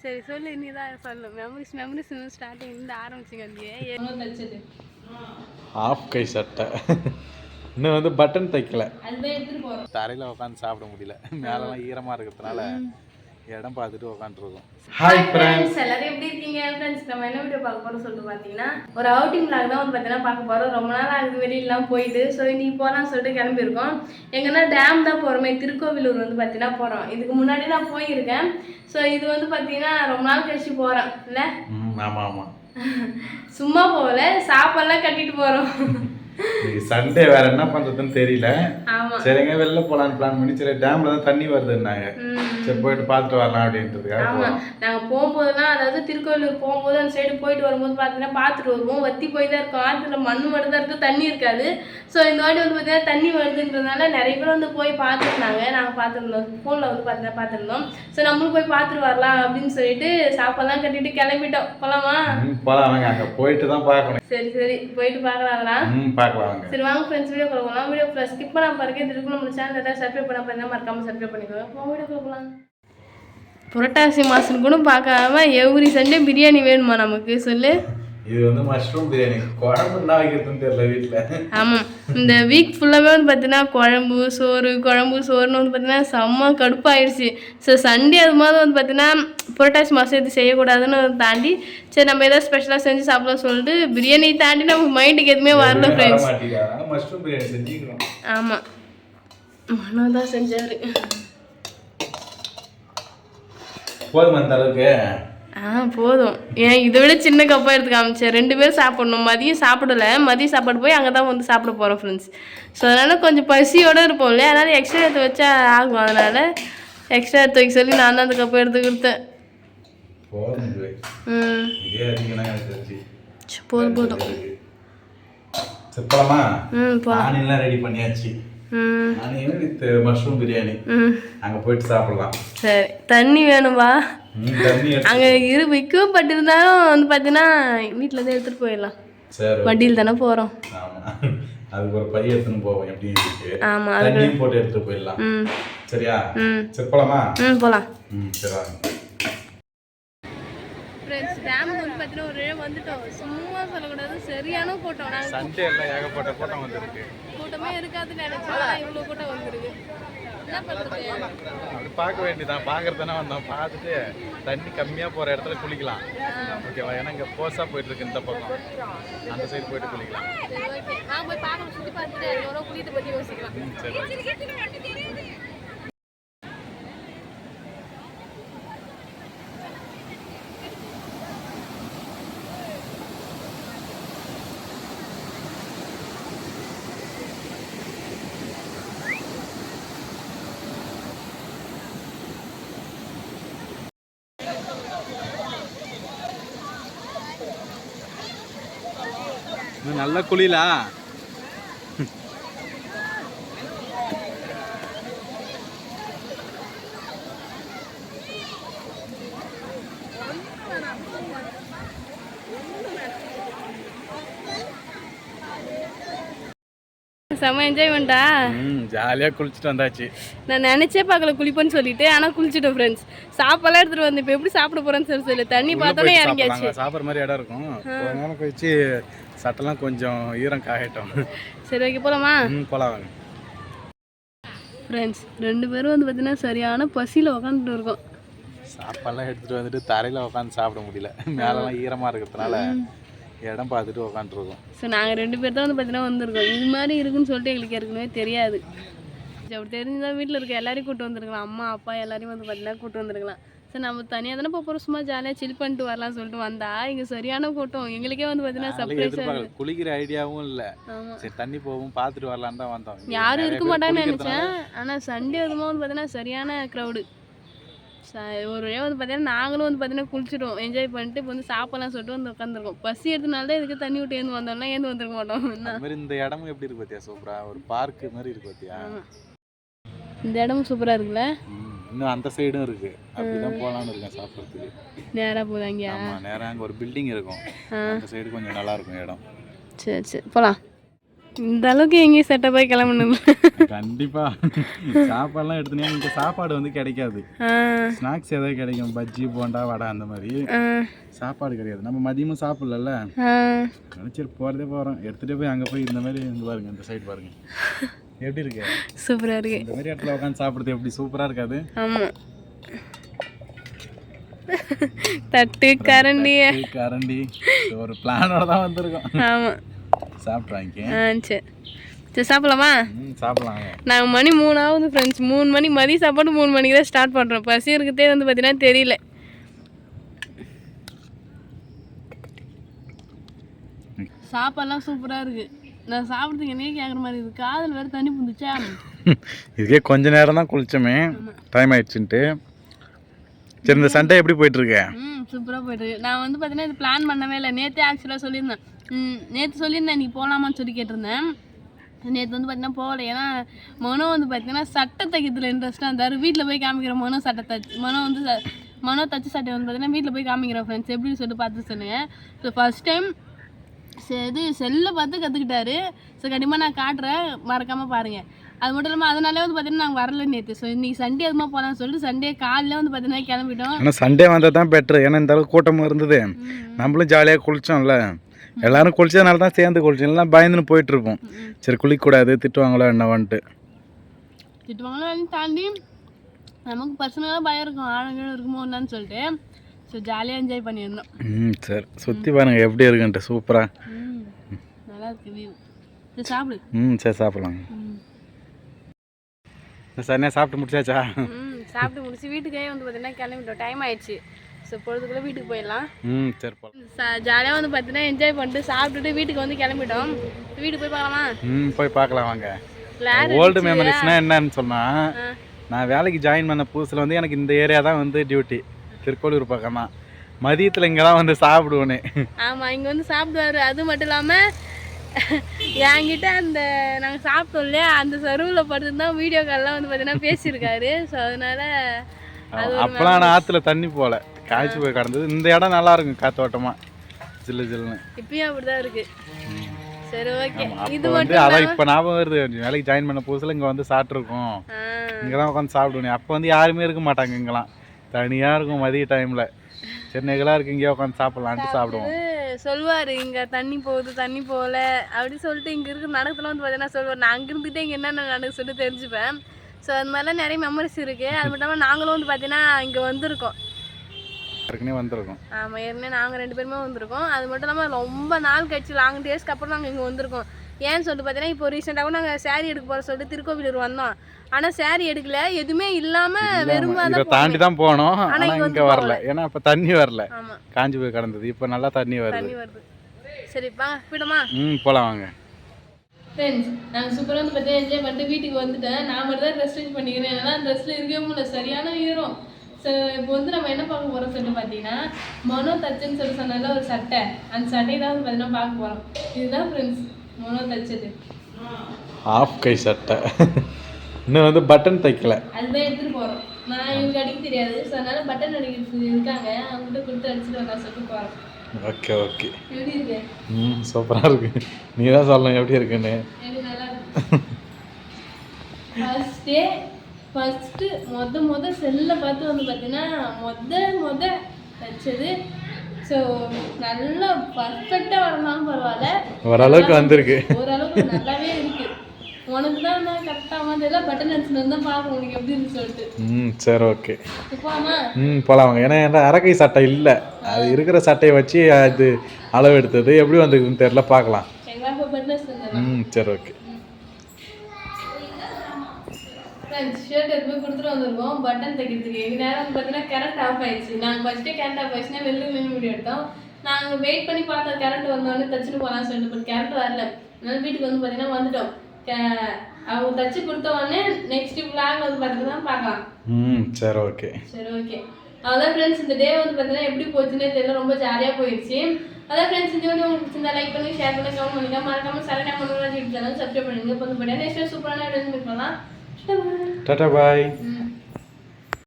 சரி சொல்லு, நீ தான் சொல்லு. மெமரிஸ் ஸ்டார்டிங் இருந்து ஆரம்பிச்சிங்க. தச்சது ஆஃப் கை சட்டை, இன்னும் வந்து பட்டன் தைக்கல. அதுதான் எடுத்துட்டு போகிறோம். தரையில் உட்காந்து சாப்பிட முடியல, மேலெல்லாம் ஈரமாக இருக்கிறதுனால இடம் பார்த்துட்டு உட்காந்துருக்கோம். ஹாய் ஃப்ரெண்ட்ஸ், எல்லாரும் எப்படி இருக்கீங்க? ஃப்ரெண்ட்ஸ், நம்ம என்ன வீடியோ பார்க்க போகிறோம் சொல்லிட்டு பார்த்தீங்கன்னா, ஒரு அவுட்டிங் விளாக் தான் வந்து பார்த்தீங்கன்னா பார்க்க போகிறோம். ரொம்ப நாள் ஆகுது வெளியிலாம் போயிட்டு. ஸோ இன்னைக்கு போகலான்னு சொல்லிட்டு கிளம்பியிருக்கோம். எங்கன்னா டேம் தான் போகிறோமே, திருக்கோவிலூர் வந்து பார்த்தீங்கன்னா போகிறோம். இதுக்கு முன்னாடி நான் போயிருக்கேன். ஸோ இது வந்து பார்த்தீங்கன்னா ரொம்ப நாள் கழிச்சு போகிறோம் இல்லை? ஆமாம் ஆமாம். சும்மா போகல, சாப்பாடுலாம் கட்டிட்டு போகிறோம். சண்டே வேற என்ன பண்றதுன்னு தெரியல. சரிங்க வெளில போலான்னு பிளான் பண்ணி, சரி டேம்ல தான் தண்ணி வருதுன்னாங்க, சரி போயிட்டு பார்த்துட்டு வரலாம் அப்படின்றதுக்காக. நாங்கள் போகும்போதுலாம், அதாவது திருக்கோவிலூர் போகும்போது அந்த சைடு போயிட்டு வரும்போது பார்த்தீங்கன்னா பார்த்துட்டு வருவோம். வத்தி போய் தான் இருக்கும், ஆற்றுல மண் மட்டும் தான் இருக்கும், தண்ணி இருக்காது. ஸோ இந்த வாட்டி வந்து பார்த்தீங்கன்னா தண்ணி வருதுன்றதுனால நிறைய பேர் வந்து போய் பார்த்துருந்தாங்க. நாங்கள் பார்த்துருந்தோம், ஃபோனில் வந்து பார்த்தீங்கன்னா பார்த்துருந்தோம். ஸோ நம்மளும் போய் பார்த்துட்டு வரலாம் அப்படின்னு சொல்லிட்டு சாப்பாடுலாம் கட்டிட்டு கிளம்பிட்டோம். போகலாமா? போகலாம், அங்கே போயிட்டு தான் பார்க்கணும். சரி சரி, போயிட்டு பார்க்கலாம். பார்க்கலாம். சரி வாங்க ஃப்ரெண்ட்ஸ், வீடியோ போகலாம். வீடியோ ஸ்கிப் பண்ண பாருங்க. இதுக்கு நம்ம சேனல் ஏதாவது சப்ஸ்கிரைப் பண்ண பாருங்க, மறக்காம சப்ஸ்கிரைப் பண்ணிக்கோங்க. வீடியோ போகலாம். புரட்டாசி மாதம் கூட பார்க்காம எவ்ரி சண்டே பிரியாணி வேணுமா நமக்கு? சொல்லு. இது வந்து மஷ்ரூம் பிரியாணி, குழம்பு என்ன வைக்கிறதுன்னு தெரியல வீட்டில். ஆமாம், இந்த வீக் ஃபுல்லாகவே வந்து பார்த்தீங்கன்னா குழம்பு சோறுன்னு வந்து பார்த்தீங்கன்னா செம்ம கடுப்பாயிடுச்சு. ஸோ சண்டே அது மாதிரி வந்து பார்த்தீங்கன்னா புரட்டாசி மாதம் இது செய்யக்கூடாதுன்னு தாண்டி, சரி நம்ம ஏதாவது ஸ்பெஷலாக செஞ்சு சாப்பிடலாம் சொல்லிட்டு பிரியாணி தாண்டி நமக்கு மைண்டுக்கு எதுவுமே வரல ஃப்ரெண்ட்ஸ். மஷ்ரூம் பிரியாணி செஞ்சுக்கிறோம். ஆமாம், மனோ தான் செஞ்சார். போதும் அந்த அளவுக்கு. போதும். ஏன் இதை விட சின்ன கப்பாக எடுத்து காமிச்சேன். 2 பேர் சாப்பிடணும். மதியம் சாப்பிடல, மதியம் சாப்பாடு போய் அங்கே தான் வந்து சாப்பிட போகிறோம் ஃப்ரெண்ட்ஸ். ஸோ அதனால் கொஞ்சம் பசியோடு இருப்போம் இல்லையா, அதனால் எக்ஸ்ட்ரா எடுத்து வச்சா ஆகும். அதனால் எக்ஸ்ட்ரா எடுத்து வைக்க சொல்லி நான் தான் அந்த கப்பை எடுத்து கொடுத்தேன். போதும். போலாம். ரெடி பண்ணியாச்சு. மஷ்ரூம் பிரியாணி அங்கே போயிட்டு சாப்பிடலாம். சரி, தண்ணி வேணும்பா. அங்கே விற்கப்பட்டிருந்தாலும் வந்து பார்த்தீங்கன்னா வீட்டில் தான் எடுத்துகிட்டு போயிடலாம். சரி, வண்டியில் தானே போகிறோம். அதுக்கு ஒரு பை எடுத்துன்னு போவோம். எப்படி இருக்கு? ஆமாம், தண்ணியும் போட்டு எடுத்துட்டு போயிடலாம். சரியா? சரி போலாமா? போகலாம். சரி வாங்க. ஃப்ரெண்ட்ஸ், டேமுக்கு வந்து பார்த்தீங்கன்னா ஒரு வந்துட்டோம். சும்மா சொல்லக்கூடாது, சரியான கூட்டம். நாங்கள் சண்டே எல்லாம் ஏகப்பட்ட கூட்டம் வந்துருக்கு. கூட்டமே இருக்காதுன்னு நினைச்சா இவ்வளோ கூட்டம் வந்துருக்கு. என்ன பண்ணுறது? அப்படி பார்க்க வேண்டியதான், பார்க்கறதுனா வந்தோம். பார்த்துட்டு தண்ணி கம்மியாக போகிற இடத்துல குளிக்கலாம். ஓகேவா? ஏன்னா இங்கே போஸாக போயிட்டு இருக்கு இந்த பக்கம், அந்த சைடு போயிட்டு குளிக்கலாம். சரி ஓகே, நான் போய் பார்க்கணும், சுற்றி பார்த்துட்டு எவ்வளோ குளித்தை பற்றி யோசிக்கலாம். சரி. நல்ல குளிலா. செம்ம என்ஜாய்மெண்டா. ஜாலியாக குளிச்சுட்டு வந்தாச்சு. நான் நினைச்சே பார்க்கல குளிப்பேன்னு சொல்லிட்டு, ஆனால் குளிச்சுட்டோம் ஃப்ரெண்ட்ஸ். சாப்பாடுலாம் எடுத்துட்டு வந்து இப்போ எப்படி சாப்பிட போறேன்னு சொல்லி தண்ணி பார்த்தோன்னே இறங்கியாச்சு. சாப்பிட்ற மாதிரி இடம் இருக்கும். கொஞ்ச நேரம் கழிச்சு சட்டெல்லாம் கொஞ்சம் ஈரம் காயட்டும். சரி ஓகே, போகலாமா? போகலாம் வாங்க ஃப்ரெண்ட்ஸ். 2 பேரும் வந்து பார்த்தீங்கன்னா சரியான பசியில் உக்காந்துட்டு இருக்கோம். சாப்பாடுலாம் எடுத்துகிட்டு வந்துட்டு தரையில் உட்காந்து சாப்பிட முடியல, மேலெல்லாம் ஈரமாக இருக்கிறதுனால இடம் பார்த்துட்டு உட்காந்துருக்கோம். ஸோ நாங்கள் 2 பேர் தான் வந்து பார்த்தீங்கன்னா வந்திருக்கோம். இது மாதிரி இருக்குன்னு சொல்லிட்டு எங்களுக்கு ஏற்கனவே தெரியாது. அப்படி தெரிஞ்சுதான் வீட்டில் இருக்க எல்லாரையும் கூப்பிட்டு வந்துருக்கலாம். அம்மா அப்பா எல்லாரையும் வந்து பார்த்தீங்கன்னா கூப்பிட்டு வந்துருக்கலாம். சரி நம்ம தனியாக தானே போகிறோம், சும்மா ஜாலியாக சில் பண்ணிட்டு வரலாம்னு சொல்லிட்டு வந்தா இங்கே சரியான கூட்டம். எங்களுக்கே வந்து பார்த்தீங்கன்னா சர்ப்ரைஸாக குளிக்கிற ஐடியாவும் இல்லை. சரி தண்ணி போகும் பார்த்துட்டு வரலான்னு தான் வந்தோம். யாரும் இருக்க மாட்டாங்கன்னு நினச்சேன். ஆனால் சண்டே அதுமா வந்து பார்த்தீங்கன்னா சரியான க்ரௌடு. ஒரு வழியாக வந்து பார்த்தீங்கன்னா நாங்களும் வந்து பார்த்தீங்கன்னா குளிச்சிட்டோம், என்ஜாய் பண்ணிட்டு இப்போ வந்து சாப்பிடலாம் சொல்லிட்டு வந்து உட்காந்துருக்கோம். பசி எடுத்தனால தான் இதுக்கு தண்ணி விட்டு ஏந்து வந்தோம்னா ஏந்து வந்துருக்க மாட்டோம். இந்த இடமும் எப்படி இருக்கு பார்த்தியா? சூப்பராக ஒரு பார்க் மாதிரி இருக்கு பார்த்தியா? இந்த இடமும் சூப்பராக இருக்குல்ல. இன்னும் அந்த சைடும் இருக்கு, அப்படிதான் போகலான்னு இருக்கேன் சாப்பிட்றதுக்கு. நேராக போதாங்க. ஆமாம், நேராக அங்கே ஒரு பில்டிங் இருக்கும், அந்த சைடு கொஞ்சம் நல்லா இருக்கும் இடம். சரி சரி போகலாம். இந்த அளவுக்கு எங்கேயும் செட்டப் ஆகி கிளம்பணும். கண்டிப்பா சாப்பாடுலாம் எடுத்துனே இங்கே சாப்பாடு வந்து கிடைக்காது. ஸ்நாக்ஸ் ஏதாவது கிடைக்கும், பஜ்ஜி போண்டா வடை அந்த மாதிரி. சாப்பாடு கிடையாது. நம்ம மதியமும் சாப்பிடல. சரி போகிறதே போகிறோம், எடுத்துகிட்டே போய் அங்கே போய் இந்த மாதிரி இங்கே பாருங்க, இந்த சைடு பாருங்க எப்படி இருக்கு. சூப்பராக இருக்கு. இந்த மாதிரி இடத்துல உட்காந்து சாப்பிட்றது எப்படி சூப்பராக இருக்காது. ஆமாம், தட்டு கரண்டி ஒரு பிளானோட தான் வந்திருக்கோம். ஆமாம், சாப்பிட்றாங்க. சரி சரி சாப்பிடலாமா? சாப்பிடலாம். நாங்கள் மணி 3 ஆகுது ஃப்ரெண்ட்ஸ். 3 மணி மதிய சாப்பாடு 3 மணிக்கு தான் ஸ்டார்ட் பண்ணுறோம். பசி இருக்கிறதே வந்து பார்த்தீங்கன்னா தெரியல. சாப்பாடுலாம் சூப்பராக இருக்குது. நான் சாப்பிட்றதுக்கு என்னையே கேட்குற மாதிரி இருக்குது. காதில் வேறு தண்ணி புந்துச்சா. இதுக்கே கொஞ்ச நேரம் தான் குளிச்சோமே, டைம் ஆயிடுச்சுன்ட்டு. சரி, இந்த சண்டே எப்படி போயிட்டுருக்கு? சூப்பராக போயிட்டுருக்கு. நான் வந்து பார்த்தீங்கன்னா இது பிளான் பண்ணவே இல்லை. நேற்றே ஆக்சுவலாக சொல்லியிருந்தேன். நேற்று சொல்லியிருந்தேன் நீ போகலாமான்னு சொல்லி கேட்டிருந்தேன். நேற்று வந்து பார்த்தீங்கன்னா போகல. ஏன்னா மனோ வந்து பார்த்தீங்கன்னா சட்டை தைக்கிறதுல இன்ட்ரெஸ்ட்டாக இருந்தார். வீட்டில் போய் காமிக்கிற மனோ சட்டை தச்சு மனோ தச்சு சட்டை வந்து பார்த்தீங்கன்னா வீட்டில் போய் காமிக்கிறோம் ஃப்ரெண்ட்ஸ் எப்படின்னு சொல்லிட்டு பார்த்து சொன்னேன். ஸோ ஃபஸ்ட் டைம் இது செல்லை பார்த்து கற்றுக்கிட்டாரு. ஸோ கண்டிப்பாக நான் காட்டுறேன், மறக்காமல் பாருங்கள். அது மட்டும் இல்லாமல் அதனாலே வந்து பார்த்தீங்கன்னா நாங்கள் வரல நேற்று. ஸோ இன்றைக்கி சண்டே அதுமாக போகலான்னு சொல்லிட்டு சண்டே காலையில் வந்து பார்த்தீங்கன்னா கிளம்பிட்டோம். ஆனால் சண்டே வந்தால் தான் பெட்ரு. ஏன்னா இந்த அளவுக்கு கூட்டமாக இருந்தது. நம்மளும் ஜாலியாக குளித்தோம்ல, எல்லோரும் குளிச்சதுனால தான் சேர்ந்து குளிச்சோம். எல்லாம் பயந்துன்னு போயிட்டுருப்போம். சரி குளிக்கக்கூடாது, திட்டுவாங்களோ என்னவான்ட்டு. திட்டுவாங்களோ தாண்டி நமக்கு பர்சனலாக பயம் இருக்கும், ஆளுங்களும் இருக்குமோ என்னன்னு சொல்லிட்டு. ஸோ ஜாலியாக என்ஜாய் பண்ணியிருந்தோம். சரி சுற்றி பாருங்கள் எப்படி இருக்குன்ட்டு. சூப்பராக நல்லா இருக்கு வியூ. சரி சாப்பிடு. சரி சாப்பிட்லாம். சரிண்ணா சாப்பிட்டு முடிச்சாச்சா? சாப்பிட்டு முடிச்சு வீட்டுக்கே வந்து பார்த்தீங்கன்னா கிளம்பிட்டோம். டைம் ஆயிடுச்சு. ஸோ பொழுதுக்குள்ளே வீட்டுக்கு போயிடலாம். சரி போகலாம். ஜாலியாக வந்து பார்த்தீங்கன்னா என்ஜாய் பண்ணிட்டு சாப்பிட்டுட்டு வீட்டுக்கு வந்து கிளம்பிட்டோம். வீட்டுக்கு போய் பார்க்கலாமா? போய் பார்க்கலாம் வாங்க. ஓல்டு மெமரிஸ்னால் என்னன்னு சொன்னால், நான் வேலைக்கு ஜாயின் பண்ண புதுசில் வந்து எனக்கு இந்த ஏரியா தான் வந்து டியூட்டி. திருக்கோளூர் பக்கம் தான். மதியத்தில் இங்கே தான் வந்து சாப்பிடுவேனே. ஆமாம், இங்கே வந்து சாப்பிடுவார். அது மட்டும் இல்லாமல் என்கிட்ட அந்த நாங்கள் சாப்பிட்டோம் இல்லையா, அந்த சருவில் படுத்து தான் வீடியோ கால்லாம் வந்து பார்த்தீங்கன்னா பேசியிருக்காரு. ஸோ அதனால அப்போலாம் நான் ஆற்றுல தண்ணி போகல, காய்ச்சி போய் கடந்தது. இந்த இடம் நல்லா இருக்கும், காத்தோட்டமாக ஜில்லு ஜில்லுன்னு. இப்பயும் அப்படிதான் இருக்கு. சரி ஓகே. இது மட்டும் அதான் இப்போ ஞாபகம் வருது. வேலைக்கு ஜாயின் பண்ண புதுசில் இங்கே வந்து சாப்பிட்ருக்கோம். இங்கே தான் உட்காந்து சாப்பிடுவேன். அப்போ வந்து யாருமே இருக்க மாட்டாங்க, இங்கெல்லாம் தனியாக இருக்கும் மதிய டைமில். சென்னைகளாக இருக்கு, இங்கேயே உட்காந்து சாப்பிட்லான்ட்டு சாப்பிடுவோம். சொல்லுவார் இங்கே தண்ணி போகுது தண்ணி போகல அப்படி சொல்லிட்டு இங்கே இருக்கிற நடக்கத்தில் வந்து பார்த்தீங்கன்னா சொல்லுவார். நான் அங்கே இருந்துகிட்டே இங்கே என்னென்ன நடக்கு சொல்லிட்டு தெரிஞ்சுப்பேன். ஸோ அது மாதிரிலாம் நிறைய மெமரிஸ் இருக்குது. அது மட்டும் இல்லாமல் நாங்களும் வந்து பார்த்தீங்கன்னா இங்கே வந்திருக்கோம். வந்திருக்கோம். ஆமாம், ஏற்கனவே நாங்கள் 2 பேருமே வந்திருக்கோம். அது மட்டும் இல்லாமல் ரொம்ப நாள் கழிச்சு லாங் டேஸ்க்கு அப்புறம் நாங்கள் இங்கே வந்திருக்கோம். ஏன்னு சொல்லிட்டு பார்த்தீங்கன்னா இப்போ ரீசெண்டாகவும் நாங்கள் சேரீ எடுக்க போகிற சொல்லிட்டு திருக்கோவிலூர் வந்தோம். ஆனால் சேரீ எடுக்கல, எதுவுமே இல்லாமல் வெறும் தாண்டி தான் போனோம். ஆனால் இங்கே வரல, ஏன்னா இப்போ தண்ணி வரல. ஆமாம், காஞ்சி போய் கிடந்தது. இப்போ நல்லா தண்ணி வருது. சரிப்பா போயிடுமா? போகலாம் வாங்க. ஃப்ரெண்ட்ஸ், நாங்கள் சூப்பராக வந்து பார்த்தீங்கன்னா என்ஜாய் பண்ணிட்டு வீட்டுக்கு வந்துட்டேன். நான் மட்டும் தான் ட்ரெஸ் சேஞ்ச் பண்ணிக்கிறேன். ஏன்னா ட்ரெஸ்ஸில் இருக்கவே முடியல, சரியான ஈரம். ஸோ இப்போ வந்து நம்ம என்ன பார்க்க போகிறோம் சொல்லிட்டு பார்த்தீங்கன்னா, மனோ தச்சுன்னு சொல்லி சொன்னால ஒரு சட்டை, அந்த சட்டையை தான் வந்து பார்த்தீங்கன்னா பார்க்க போகிறோம். இதுதான் ஃப்ரெண்ட்ஸ் மனோ தச்சது. ஹாஃப் கை சட்டை, இன்னும் வந்து பட்டன் தைக்கல. அதுதான் எடுத்துகிட்டு போகிறோம். நான் இவங்க அடிக்க தெரியாது. ஸோ அதனால பட்டன் அடிக்கிறது இருக்காங்க, அவங்ககிட்ட கொடுத்து அடிச்சுட்டு வரலாம் சொல்லிட்டு போகிறோம். Okay okay. எப்படி இருக்கு? சூப்பராக இருக்கு. நீ தான் சொல்லணும் எப்படி இருக்குன்னு. நல்லா இருக்கு. ஃபஸ்ட்டு செல்லை பார்த்து வந்து பார்த்தீங்கன்னா தச்சது. ஸோ நல்லா பர்ஃபெக்டாக வரலாம் பரவாயில்ல, ஓரளவுக்கு வந்திருக்கு. ஓரளவுக்கு நல்லாவே இருக்கு. உனக்கு தான் கரெக்டாக வந்து பட்டன் அடிச்சுட்டு வந்து தான் பார்க்கணும் உனக்கு எப்படி இருக்கு சொல்லிட்டு. சரி ஓகே போகலாமா? போகலாம். ஏன்னா அரக்கை சட்டை இல்லை, அது இருக்கிற சட்டையை வச்சு அது அளவு எடுத்தது எப்படி வந்துருக்குன்னு தெரியல, பார்க்கலாம். சரி ஓகே. ஷர்ட் எடுத்து கொடுத்துட்டு வந்திருக்கோம் பட்டன் தைக்கிறதுக்கு. எங்கள் நேரம் வந்து பார்த்தீங்கன்னா கரண்ட் ஆஃப் ஆயிடுச்சு. நாங்கள் ஃபஸ்ட்டே கரண்ட் ஆஃப் ஆயிடுச்சுன்னா வெளில வீடியோ எடுத்தோம். நாங்கள் வெயிட் பண்ணி பார்த்தோம் கரண்ட் வந்தோடனே தச்சுட்டு போகலான்னு சொல்லிட்டு, பட் கரண்ட் வரல. அதனால வீட்டுக்கு வந்து பார்த்தீங்கன்னா வந்துட்டோம். அவங்க தச்சு கொடுத்த உடனே நெக்ஸ்ட் விளாக் வந்து பார்த்தீங்கன்னா பார்க்கலாம். சரி ஓகே. சரி ஓகே. அதான் ஃப்ரெண்ட்ஸ், இந்த டே வந்து பார்த்தீங்கன்னா எப்படி போச்சுன்னே தெரியல, ரொம்ப ஜாலியாக போயிடுச்சு. அதான் ஃப்ரெண்ட்ஸ், இந்த வீடியோ உங்களுக்கு பிடிச்சிருந்தா லைக் பண்ணி ஷேர் பண்ணி கமெண்ட் பண்ணிக்க மறக்காம சரணா பண்ணுங்க. யூடியூப் சேனல் சப்ஸ்கிரைப் பண்ணுங்க. இப்போ வந்து பார்த்தீங்கன்னா சூப்பரான வீடியோ மீட் பண்ணலாம். Bye.